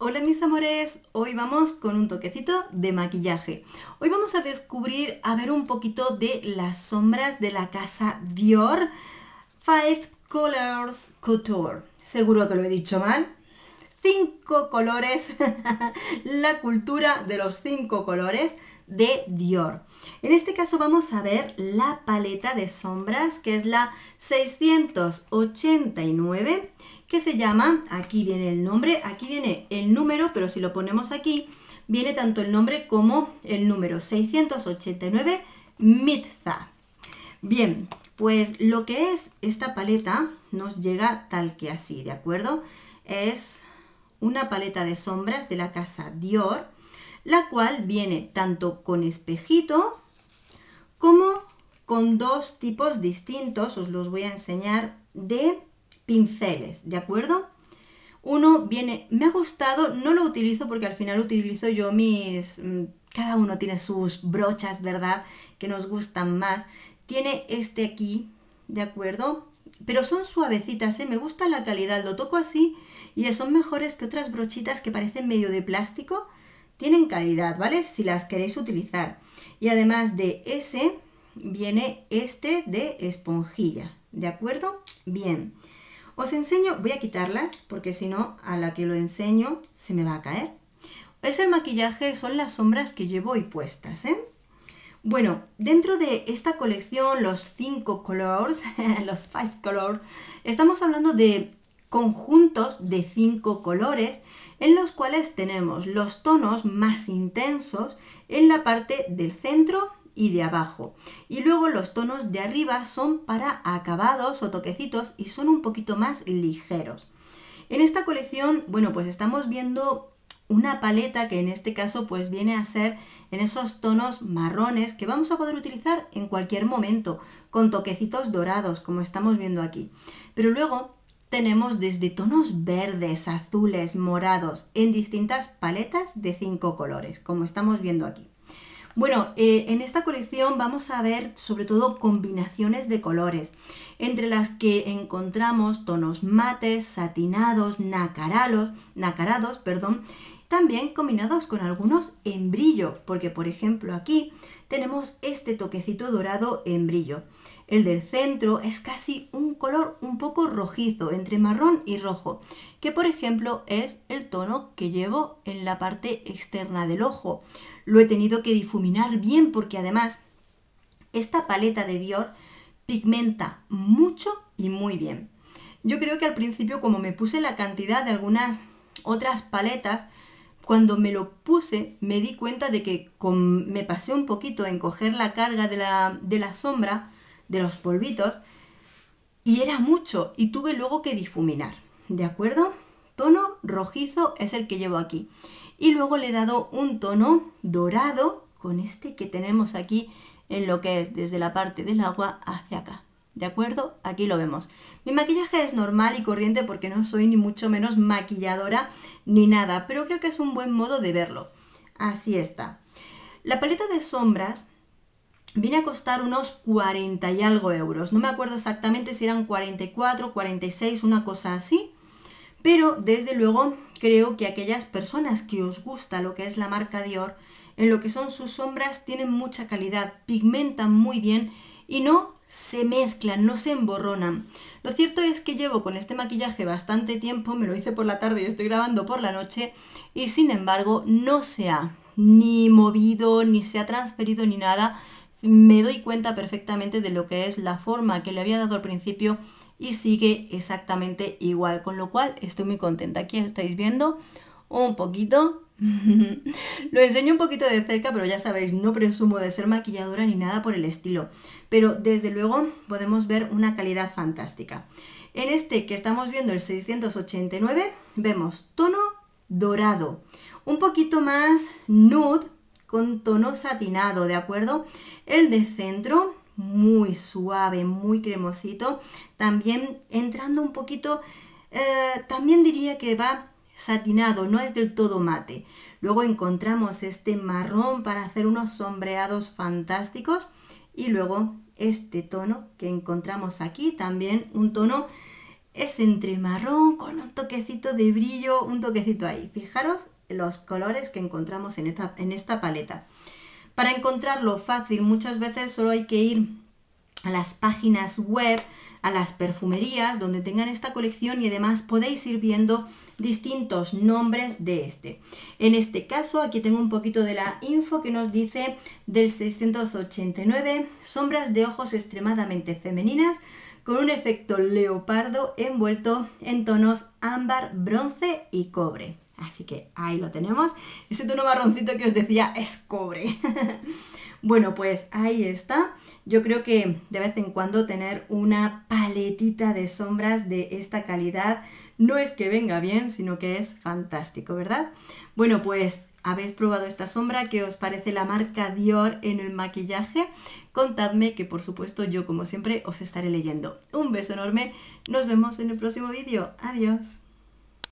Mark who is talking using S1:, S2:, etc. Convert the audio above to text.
S1: Hola mis amores, hoy vamos con un toquecito de maquillaje. Hoy vamos a descubrir, a ver un poquito de las sombras de la casa Dior Five Colors Couture. Seguro que lo he dicho mal. 5 colores, la cultura de los 5 colores de Dior. En este caso vamos a ver la paleta de sombras, que es la 689, que se llama, aquí viene el nombre, aquí viene el número, pero si lo ponemos aquí, viene tanto el nombre como el número 689 Mitza. Bien, pues lo que es esta paleta nos llega tal que así, ¿de acuerdo? Es una paleta de sombras de la casa Dior, la cual viene tanto con espejito como con dos tipos distintos, os los voy a enseñar, de pinceles, ¿de acuerdo? Uno viene, me ha gustado, no lo utilizo porque al final utilizo yo cada uno tiene sus brochas, ¿verdad? Que nos gustan más. Tiene este aquí, ¿de acuerdo? Pero son suavecitas, ¿eh? Me gusta la calidad, lo toco así y son mejores que otras brochitas que parecen medio de plástico. Tienen calidad, ¿vale? Si las queréis utilizar. Y además de ese, viene este de esponjilla, ¿de acuerdo? Bien. Os enseño, voy a quitarlas porque si no, a la que lo enseño se me va a caer. Es el maquillaje, son las sombras que llevo hoy puestas, ¿eh? Bueno, dentro de esta colección, los 5 colors, los 5 colors, estamos hablando de conjuntos de 5 colores en los cuales tenemos los tonos más intensos en la parte del centro y de abajo. Y luego los tonos de arriba son para acabados o toquecitos y son un poquito más ligeros. En esta colección, bueno, pues estamos viendo una paleta que en este caso pues viene a ser en esos tonos marrones que vamos a poder utilizar en cualquier momento con toquecitos dorados como estamos viendo aquí. Pero luego tenemos desde tonos verdes, azules, morados en distintas paletas de 5 colores como estamos viendo aquí. Bueno, en esta colección vamos a ver sobre todo combinaciones de colores, entre las que encontramos tonos mates, satinados, nacarados, también combinados con algunos en brillo, porque por ejemplo aquí tenemos este toquecito dorado en brillo. El del centro es casi un color un poco rojizo, entre marrón y rojo, que por ejemplo es el tono que llevo en la parte externa del ojo. Lo he tenido que difuminar bien porque además esta paleta de Dior pigmenta mucho y muy bien. Yo creo que al principio, como me puse la cantidad de algunas otras paletas, cuando me lo puse me di cuenta de que me pasé un poquito en coger la carga de la sombra, de los polvitos, y era mucho y tuve luego que difuminar, ¿de acuerdo? Tono rojizo es el que llevo aquí y luego le he dado un tono dorado con este que tenemos aquí en lo que es desde la parte del agua hacia acá, ¿de acuerdo? Aquí lo vemos. Mi maquillaje es normal y corriente porque no soy ni mucho menos maquilladora ni nada, pero creo que es un buen modo de verlo. Así está. La paleta de sombras viene a costar unos 40 y algo euros. No me acuerdo exactamente si eran 44, 46, una cosa así. Pero desde luego creo que aquellas personas que os gusta lo que es la marca Dior, en lo que son sus sombras, tienen mucha calidad, pigmentan muy bien y no se mezclan, no se emborronan. Lo cierto es que llevo con este maquillaje bastante tiempo, me lo hice por la tarde y estoy grabando por la noche y sin embargo no se ha ni movido, ni se ha transferido ni nada. Me doy cuenta perfectamente de lo que es la forma que le había dado al principio y sigue exactamente igual, con lo cual estoy muy contenta. Aquí estáis viendo un poquito, lo enseño un poquito de cerca, pero ya sabéis, no presumo de ser maquilladora ni nada por el estilo, pero desde luego podemos ver una calidad fantástica. En este que estamos viendo, el 689, vemos tono dorado, un poquito más nude, con tono satinado, ¿de acuerdo? El de centro, muy suave, muy cremosito, también entrando un poquito, también diría que va satinado, no es del todo mate. Luego encontramos este marrón para hacer unos sombreados fantásticos y luego este tono que encontramos aquí, también un tono es entre marrón con un toquecito de brillo, un toquecito ahí. Fijaros los colores que encontramos en esta paleta. Para encontrarlo fácil, muchas veces solo hay que ir a las páginas web, a las perfumerías donde tengan esta colección y además podéis ir viendo distintos nombres de este. En este caso aquí tengo un poquito de la info que nos dice del 689, sombras de ojos extremadamente femeninas con un efecto leopardo envuelto en tonos ámbar, bronce y cobre. Así que ahí lo tenemos. Ese tono marroncito que os decía es cobre. Bueno, pues ahí está. Yo creo que de vez en cuando tener una paletita de sombras de esta calidad no es que venga bien, sino que es fantástico, ¿verdad? Bueno, pues habéis probado esta sombra, ¿qué os parece la marca Dior en el maquillaje? Contadme que por supuesto yo como siempre os estaré leyendo. Un beso enorme, nos vemos en el próximo vídeo. Adiós.